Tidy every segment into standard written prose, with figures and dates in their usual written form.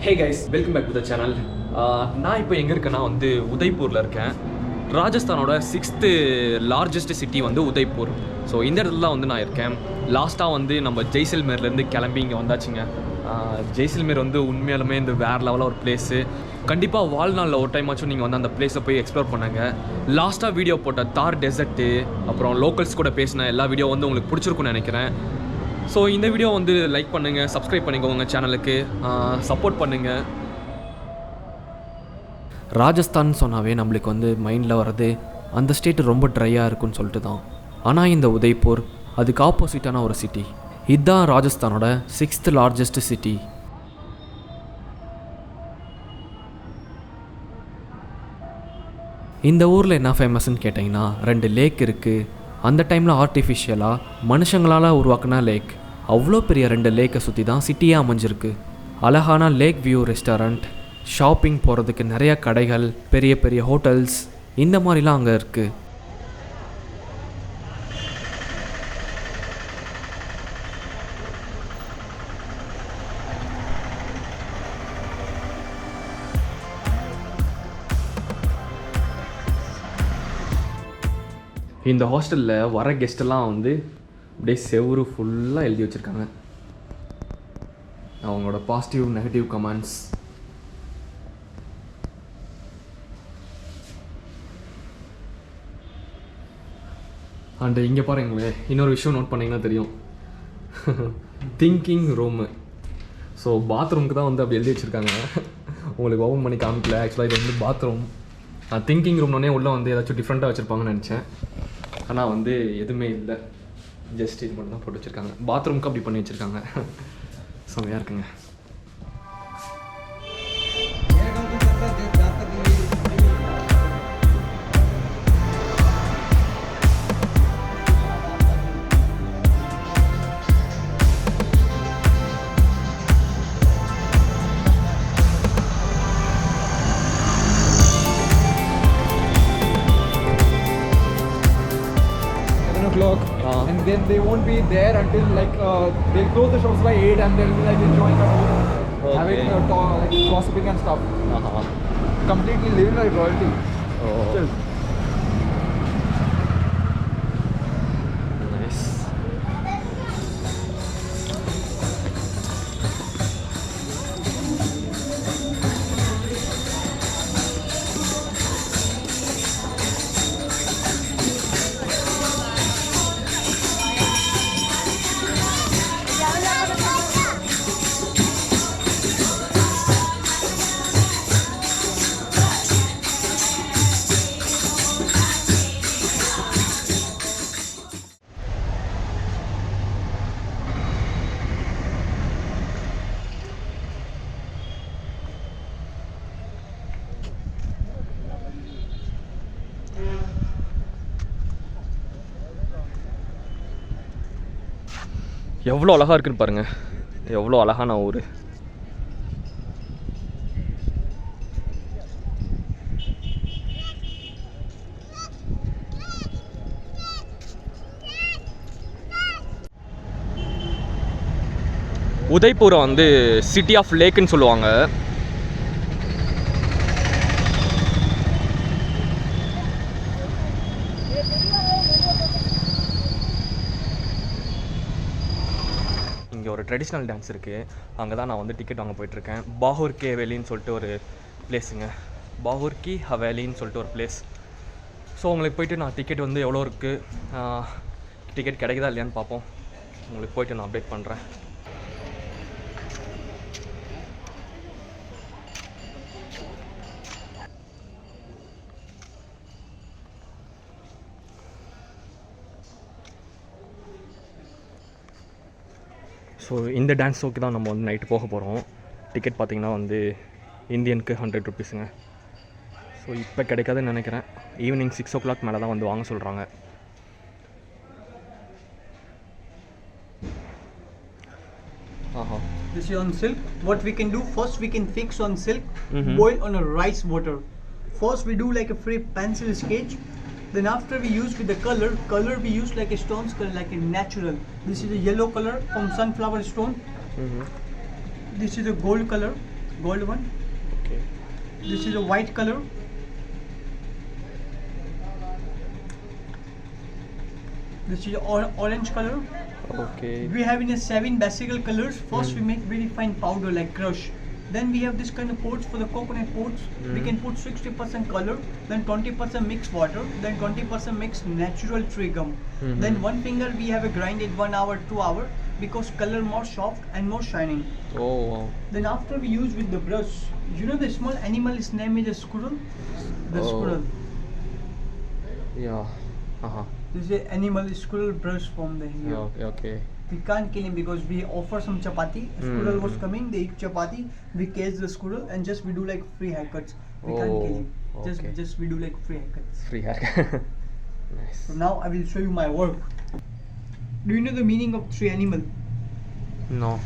Hey guys, welcome back to the channel. நான் இப்போ எங்கே இருக்கேன்னா வந்து உதய்பூரில் இருக்கேன். ராஜஸ்தானோட 6th largest city வந்து உதய்பூர். ஸோ இந்த இடத்துல தான் வந்து நான் இருக்கேன். லாஸ்ட்டாக வந்து நம்ம ஜெய்சல்மேர்லேருந்து கிளம்பி இங்கே வந்தாச்சுங்க. ஜெய்சல்மேர் வந்து உண்மையாலுமே இந்த வேறு லெவலில் ஒரு பிளேஸு. கண்டிப்பாக வாழ்நாளில் ஒரு டைம் ஆச்சும் நீங்கள் வந்து அந்த பிளேஸை போய் எக்ஸ்ப்ளோர் பண்ணுங்க. லாஸ்ட்டாக வீடியோ போட்ட தார் டெசர்ட்டு அப்புறம் லோக்கல்ஸ் கூட பேசின எல்லா வீடியோ வந்து உங்களுக்கு பிடிச்சிருக்குன்னு நினைக்கிறேன். ஸோ இந்த வீடியோ வந்து லைக் பண்ணுங்கள், சப்ஸ்கிரைப் பண்ணிக்கோங்க சேனலுக்கு, சப்போர்ட் பண்ணுங்கள். ராஜஸ்தான் சொன்னாவே நம்மளுக்கு வந்து மைண்டில் வர்றது அந்த ஸ்டேட்டு ரொம்ப ட்ரையாக இருக்குன்னு சொல்லிட்டு தான். ஆனால் இந்த உதய்பூர் அதுக்கு ஆப்போசிட்டான ஒரு சிட்டி. இதுதான் ராஜஸ்தானோட 6th largest சிட்டி. இந்த ஊரில் என்ன ஃபேமஸ்ன்னு கேட்டிங்கன்னா 2 லேக் இருக்குது. அந்த டைமில் ஆர்டிஃபிஷியலாக மனுஷங்களால் உருவாக்குன லேக். அவ்வளோ பெரிய 2 லேக்கை சுற்றி தான் சிட்டியே அமைஞ்சிருக்கு. அழகான லேக் வியூ ரெஸ்டாரண்ட், ஷாப்பிங் போகிறதுக்கு நிறைய கடைகள், பெரிய பெரிய ஹோட்டல்ஸ் இந்த மாதிரிலாம் அங்கே இருக்குது. இந்த ஹாஸ்டலில் வர கெஸ்ட்டெல்லாம் வந்து அப்படியே செவுரு ஃபுல்லாக எழுதி வச்சுருக்காங்க அவங்களோட பாசிட்டிவ் நெகட்டிவ் கமெண்ட்ஸ். அண்டு இங்கே பாருங்களேன், இன்னொரு விஷயம் நோட் பண்ணிங்கன்னா தெரியும், திங்கிங் ரூமு. ஸோ பாத்ரூமுக்கு தான் வந்து அப்படி எழுதி வச்சுருக்காங்க. உங்களுக்கு ஓப்பன் பண்ணி காமிக்கல. ஆக்சுவலாக இது வந்து பாத்ரூம். திங்கிங் ரூம்னோடனே உள்ளே வந்து ஏதாச்சும் டிஃப்ரெண்ட்டாக வச்சுருப்பாங்கன்னு நினச்சேன். ஆனால் வந்து எதுவுமே இல்லை, ஜஸ்ட் இது மட்டும் தான் போட்டு வச்சுருக்காங்க. பாத்ரூமுக்கு அப்படி பண்ணி வச்சுருக்காங்க. செம்மையாக இருக்குங்க. And then they won't be there until like they'll close the shops by 8 and they'll be like enjoying the food, having like gossiping and stuff. Completely living like royalty. Chill. Nice. எவ்வளோ அழகாக இருக்குன்னு பாருங்கள், எவ்வளோ அழகான ஊர். உதய்பூரை வந்து city of லேக்குன்னு சொல்லுவாங்க. ஒரு ட்ரெடிஷ்னல் டான்ஸ் இருக்குது, அங்கே தான் நான் வந்து டிக்கெட் வாங்க போயிட்டுருக்கேன். பாகூர் கி ஹவேலின்னு சொல்லிட்டு ஒரு பிளேஸுங்க. பாகூர் கி ஹவேலின்னு சொல்லிட்டு ஒரு பிளேஸ். ஸோ உங்களுக்கு போயிட்டு நான் டிக்கெட் வந்து எவ்வளோ இருக்குது, டிக்கெட் கிடைக்குதா இல்லையான்னு பார்ப்போம். உங்களுக்கு போயிட்டு நான் அப்டேட் பண்ணுறேன். ஸோ இந்த டான்ஸ் ஷோக்கு தான் நம்ம வந்து நைட்டு போக போகிறோம். டிக்கெட் பார்த்திங்கன்னா வந்து இந்தியனுக்கு 100 rupeesங்க. ஸோ இப்போ கிடைக்காதுன்னு நினைக்கிறேன். ஈவினிங் 6 o'clock மேலே தான் வந்து வாங்க சொல்கிறாங்க. This is on silk. What we can do first, we can fix on silk, boil on a rice water. First we do like a free pencil sketch. Then after we use with the color we use like a stones color, like a natural. This is a yellow color from sunflower stone. This is a gold color. gold one. Okay. This is a white color. This is orange color. Okay. We have in a 7 basic colors. First we make very fine powder like crush. Then we have this kind of pots for the coconut pots. We can put 60% color, then 20% mixed water, then 20% mixed natural tree gum. Then one finger we have a grinded 1 hour, 2 hour because color more soft and more shining. Oh wow. Then after we use with the brush, you know the small animal is name is a squirrel. The squirrel. Yeah. This is an animal squirrel brush from the here. Okay. We can't kill him because we offer some chapati. Squirrel was coming, they eat chapati. We catch the squirrel and just we do like free haircuts. We can't kill him. Just we do like free haircuts. Free haircut. Nice. So now I will show you my work. Do you know the meaning of 3 animal? No.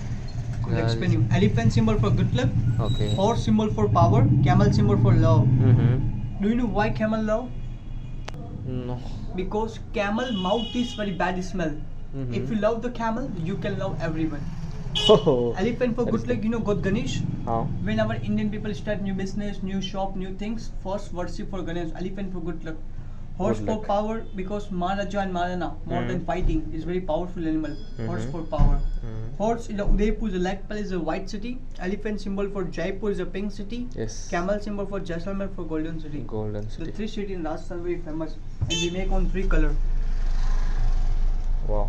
I'll explain you. Elephant symbol for good luck. Okay. Horse symbol for power. Camel symbol for love. Mm-hmm. Do you know why camel love? No. Because camel mouth is very bad smell. If you love the camel, you can love everyone. Oh. Elephant for good luck, you know God Ganesh. How? When our Indian people start new business, new shop, new things, first worship for Ganesh. Elephant for good luck. Horse Good for luck. power because Maharaja and Maharana, more than fighting, is very powerful animal. Horse for power. Horse in the Udaipur is a lake palace, is a white city. Elephant symbol for Jaipur is a pink city. Yes. Camel symbol for Jaisalmer for golden city. Golden The city. 3 cities in Rajasthan very famous, and we make on 3 color. Wow.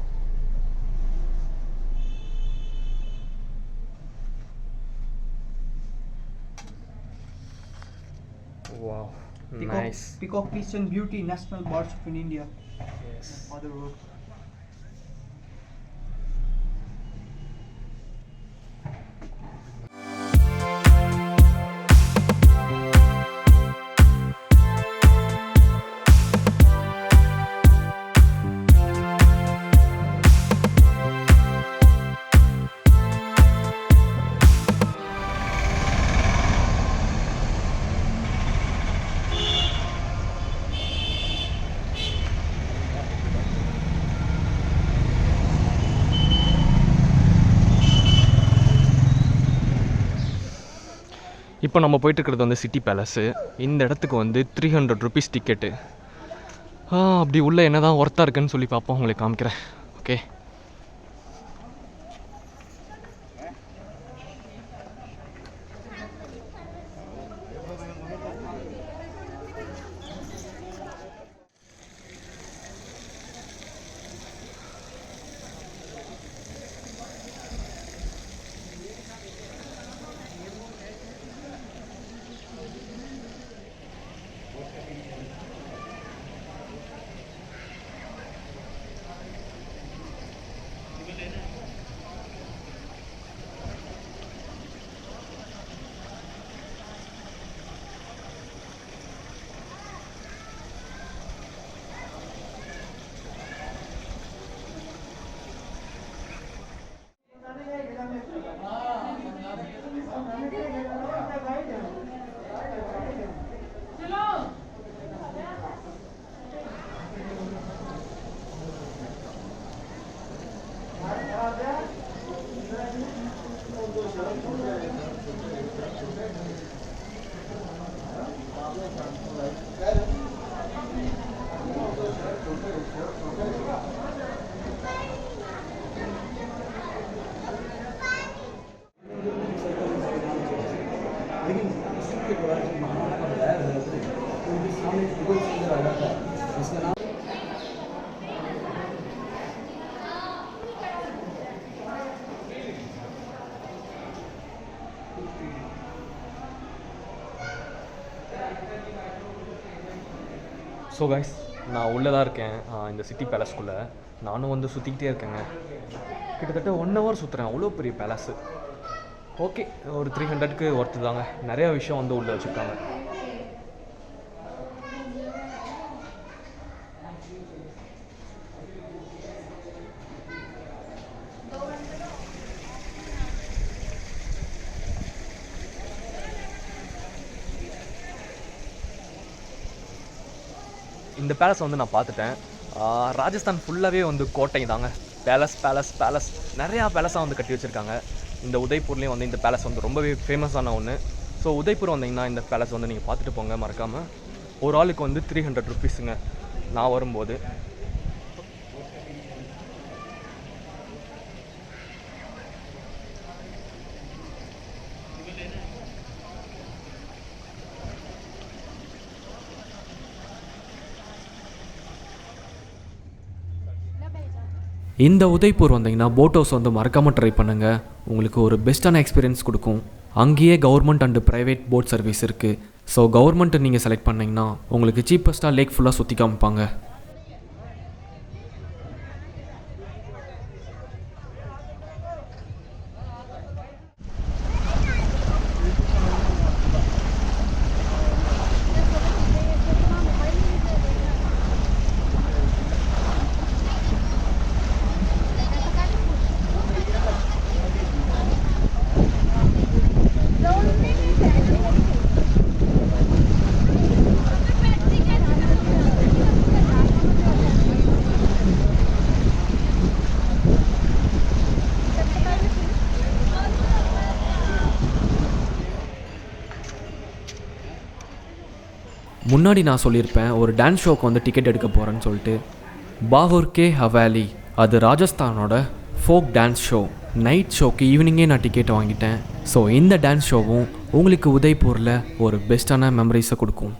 Wow. Nice. Peacock, peace and beauty, national birds of India. Yes. Other word. இப்போ நம்ம போயிட்டு இருக்கிறது வந்து city palace. இந்த இடத்துக்கு வந்து 300 rupees ticket. அப்படி உள்ள என்ன தான் ஒர்த்தாக இருக்குன்னு சொல்லி பார்ப்போம், உங்களுக்கு காமிக்கிறேன். ஓகே. ஸோ கைஸ், நான் உள்ளே தான் இருக்கேன் இந்த சிட்டி பேலஸ்குள்ளே. நானும் வந்து சுற்றிக்கிட்டே இருக்கேங்க. கிட்டத்தட்ட 1 hour சுற்றுறேன். அவ்வளோ பெரிய பேலஸு. ஓகே, ஒரு 300க்கு ஒர்த்து தாங்க. நிறையா விஷயம் வந்து உள்ளே வச்சுருக்காங்க. இந்த பேலஸ் வந்து நான் பார்த்துட்டேன். ராஜஸ்தான் ஃபுல்லாகவே வந்து கோட்டை தாங்க. பேலஸ் பேலஸ் பேலஸ் நிறையா பேலஸாக வந்து கட்டி வச்சுருக்காங்க. இந்த உதய்பூர்லேயும் வந்து இந்த பேலஸ் வந்து ரொம்பவே ஃபேமஸான ஒன்று. ஸோ உதய்பூர் வந்தீங்கன்னா இந்த பேலஸ் வந்து நீங்கள் பார்த்துட்டு போங்க மறக்காமல். ஒரு ஆளுக்கு வந்து 300 ருபீஸுங்க நான் வரும்போது. இந்த உதய்பூர் வந்தீங்கன்னா போட் ஹவுஸ் வந்து மறக்காமல் ட்ரை பண்ணுங்கள். உங்களுக்கு ஒரு பெஸ்ட்டான எக்ஸ்பீரியன்ஸ் கொடுக்கும். அங்கேயே government and private boat service இருக்குது. ஸோ கவர்மெண்ட்டு நீங்கள் செலக்ட் பண்ணிங்கன்னா உங்களுக்கு சீப்பஸ்ட்டாக லேக் ஃபுல்லாக சுற்றி காமிப்பாங்க. முன்னாடி நான் சொல்லியிருப்பேன் ஒரு டான்ஸ் ஷோக்கு வந்து டிக்கெட் எடுக்க போகிறேன்னு சொல்லிட்டு. பாகூர் கே ஹவேலி, அது ராஜஸ்தானோட ஃபோக் டான்ஸ் ஷோ. நைட் ஷோக்கு ஈவினிங்கே நான் டிக்கெட் வாங்கிட்டேன். ஸோ இந்த டான்ஸ் ஷோவும் உங்களுக்கு உதய்பூரில் ஒரு பெஸ்ட்டான மெமரிஸை கொடுக்கும்.